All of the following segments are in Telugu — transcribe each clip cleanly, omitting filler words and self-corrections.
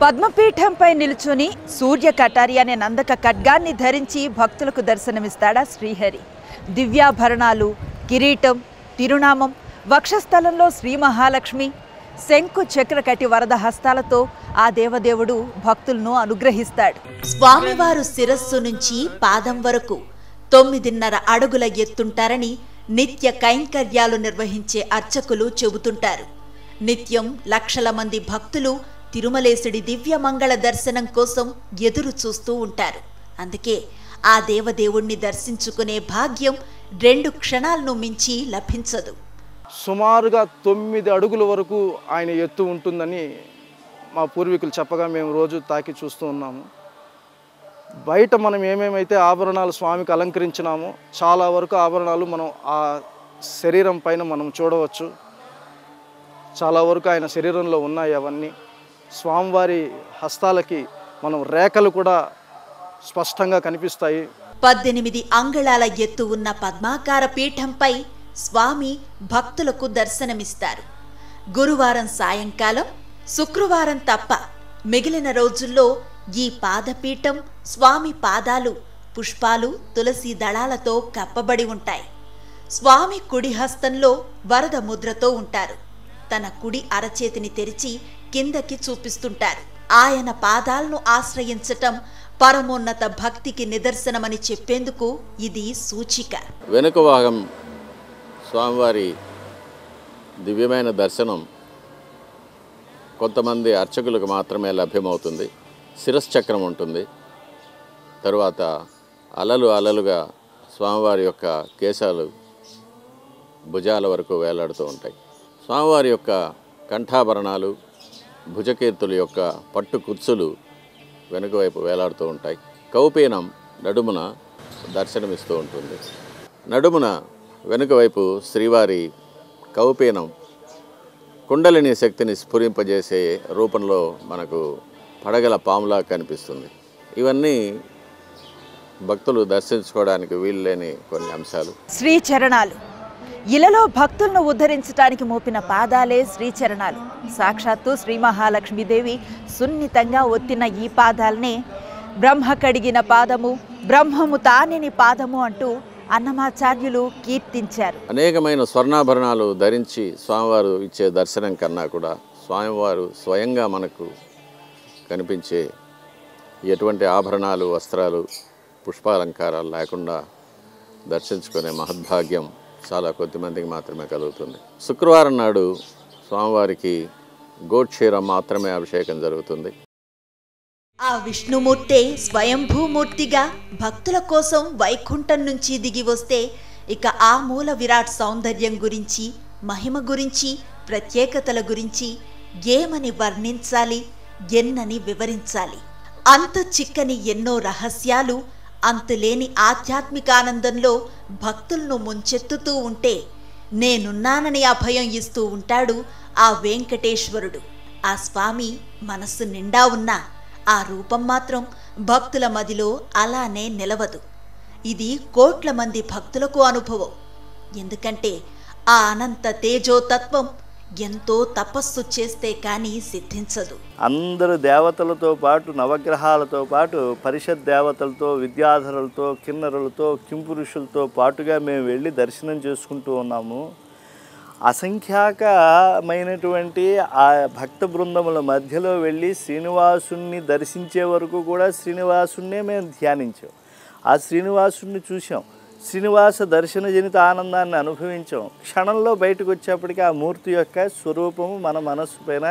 పద్మపీఠంపై నిలుచుని సూర్య కటారి అనే నందక ఖడ్గాన్ని ధరించి భక్తులకు దర్శనమిస్తాడా శ్రీహరి. దివ్యాభరణాలు, కిరీటం, తిరునామం, వక్షస్థలంలో శ్రీ మహాలక్ష్మి, శంకు చక్రకటి వరద హస్తాలతో ఆ దేవదేవుడు భక్తులను అనుగ్రహిస్తాడు. స్వామివారు శిరస్సు నుంచి పాదం వరకు 9.5 అడుగుల ఎత్తుంటారని నిత్య కైంకర్యాలు నిర్వహించే అర్చకులు చెబుతుంటారు. నిత్యం లక్షల మంది భక్తులు తిరుమలేశుడి దివ్య మంగళ దర్శనం కోసం ఎదురు చూస్తూ ఉంటారు. అందుకే ఆ దేవదేవుణ్ణి దర్శించుకునే భాగ్యం 2 క్షణాలను మించి లభించదు. సుమారుగా 9 అడుగుల వరకు ఆయన ఎత్తు ఉంటుందని మా పూర్వీకులు చెప్పగా మేము రోజు తాకి చూస్తూ ఉన్నాము. బయట మనం ఏమేమైతే ఆభరణాలు స్వామికి అలంకరించినామో చాలా వరకు ఆభరణాలు మనం ఆ శరీరం పైన మనం చూడవచ్చు. చాలా వరకు ఆయన శరీరంలో ఉన్నాయి. అవన్నీ స్వామివారి హస్తాలకి మనం రేఖలు కూడా స్పష్టంగా కనిపిస్తాయి. 18 అంగుళాల ఎత్తు ఉన్న పద్మాకార పీఠంపై స్వామి భక్తులకు దర్శనమిస్తారు. గురువారం సాయంకాలం, శుక్రవారం తప్ప మిగిలిన రోజుల్లో ఈ పాదపీఠం, స్వామి పాదాలు పుష్పాలు, తులసి దళాలతో కప్పబడి ఉంటాయి. స్వామి కుడి హస్తంలో వరద ముద్రతో ఉంటారు. తన కుడి అరచేతిని తెరిచి కిందకి చూపిస్తుంటారు. ఆయన పాదాలను ఆశ్రయించటం పరమోన్నత భక్తికి నిదర్శనమని చెప్పేందుకు ఇది సూచిక. వెనుక భాగం స్వామివారి దివ్యమైన దర్శనం కొంతమంది అర్చకులకు మాత్రమే లభ్యమవుతుంది. శిరశ్చక్రం ఉంటుంది. తరువాత అలలుగా స్వామివారి యొక్క కేశాలు భుజాల వరకు వేలాడుతూ ఉంటాయి. స్వామివారి యొక్క కంఠాభరణాలు, భుజకీర్తుల యొక్క పట్టు కుర్చులు వెనుక వైపు వేలాడుతూ ఉంటాయి. కౌపీనం నడుమున దర్శనమిస్తూ ఉంటుంది. నడుమున వెనుక వైపు శ్రీవారి కౌపీనం కుండలిని శక్తిని స్ఫురింపజేసే రూపంలో మనకు పడగల పాములా కనిపిస్తుంది. ఇవన్నీ భక్తులు దర్శించుకోవడానికి వీలు లేని కొన్ని అంశాలు. శ్రీచరణాలు ఇలలో భక్తులను ఉద్ధరించడానికి మోపిన పాదాలే శ్రీచరణాలు. సాక్షాత్తు శ్రీ మహాలక్ష్మీదేవి సున్నితంగా ఒత్తిన ఈ పాదాలనే బ్రహ్మ కడిగిన పాదము, బ్రహ్మము తానిని పాదము అంటూ అన్నమాచార్యులు కీర్తించారు. అనేకమైన స్వర్ణాభరణాలు ధరించి స్వామివారు ఇచ్చే దర్శనం కన్నా కూడా స్వామివారు స్వయంగా మనకు కనిపించే ఎటువంటి ఆభరణాలు, వస్త్రాలు, పుష్పాలంకారాలు లేకుండా దర్శించుకునే మహద్భాగ్యం చాలా కొద్దిమందికి మాత్రమే కలుగుతుంది. శుక్రవారం నాడు స్వామివారికి గోక్షీరం మాత్రమే అభిషేకం జరుగుతుంది. ఆ విష్ణుమూర్తే స్వయంభూమూర్తిగా భక్తుల కోసం వైకుంఠం నుంచి దిగి వస్తే ఇక ఆ మూల విరాట్ సౌందర్యం గురించి, మహిమ గురించి, ప్రత్యేకతల గురించి ఏమని వర్ణించాలి, ఎన్నని వివరించాలి? అంత చిక్కని ఎన్నో రహస్యాలు, అంతులేని ఆధ్యాత్మికానందంలో భక్తులను ముంచెత్తుతూ ఉంటే నేనున్నానని అభయం ఇస్తూ ఉంటాడు ఆ వెంకటేశ్వరుడు. ఆ స్వామి మనస్సు నిండా ఉన్నా ఆ రూపం మాత్రం భక్తుల మదిలో అలానే నిలవదు. ఇది కోట్ల మంది భక్తులకు అనుభవం. ఎందుకంటే ఆ అనంత తేజోతత్వం ఎంతో తపస్సు చేస్తే కానీ సిద్ధించదు. అందరు దేవతలతో పాటు, నవగ్రహాలతో పాటు, పరిషత్ దేవతలతో, విద్యాధరులతో, కిన్నరులతో, కింపురుషులతో పాటుగా మేము వెళ్ళి దర్శనం చేసుకుంటూ ఉన్నాము. అసంఖ్యాకమైనటువంటి ఆ భక్త బృందముల మధ్యలో వెళ్ళి శ్రీనివాసుణ్ణి దర్శించే వరకు కూడా శ్రీనివాసుణ్ణే మేము ధ్యానించాం. ఆ శ్రీనివాసుణ్ణి చూసాం. శ్రీనివాస దర్శన జనిత ఆనందాన్ని అనుభవించాం. క్షణంలో బయటకు వచ్చేప్పటికీ ఆ మూర్తి యొక్క స్వరూపము మన మనస్సు పైన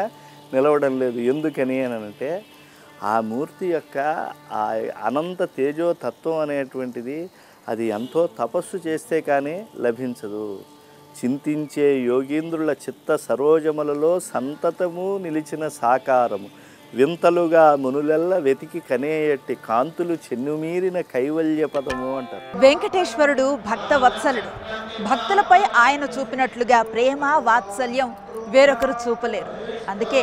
నిలవడం లేదు. ఎందుకని అని అంటే ఆ మూర్తి యొక్క ఆ అనంత తేజోతత్వం అనేటువంటిది అది ఎంతో తపస్సు చేస్తే కానీ లభించదు. చింతించే యోగీంద్రుల చిత్త సరోజములలో సంతతము నిలిచిన సాకారము, వింతలుగా మునులెల్ల వెతికి కనేయట్టి కాంతులు చెన్నుమీరిన కైవల్య పదము అంటారు. వెంకటేశ్వరుడు భక్త వత్సలుడు. భక్తులపై ఆయన చూపినట్లుగా ప్రేమ, వాత్సల్యం వేరొకరు చూపలేరు. అందుకే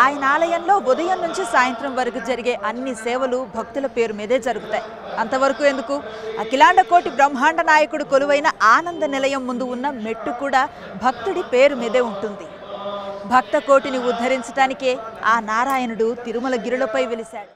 ఆయన ఆలయంలో ఉదయం నుంచి సాయంత్రం వరకు జరిగే అన్ని సేవలు భక్తుల పేరు మీదే జరుగుతాయి. అంతవరకు ఎందుకు, అఖిలాండ కోటి బ్రహ్మాండ నాయకుడు కొలువైన ఆనంద నిలయం ముందు ఉన్న మెట్టు కూడా భక్తుడి పేరు మీదే ఉంటుంది. భక్త కోటిని ఉద్ధరించటానికే ఆ నారాయణుడు తిరుమల గిరులపై వెలిశాడు.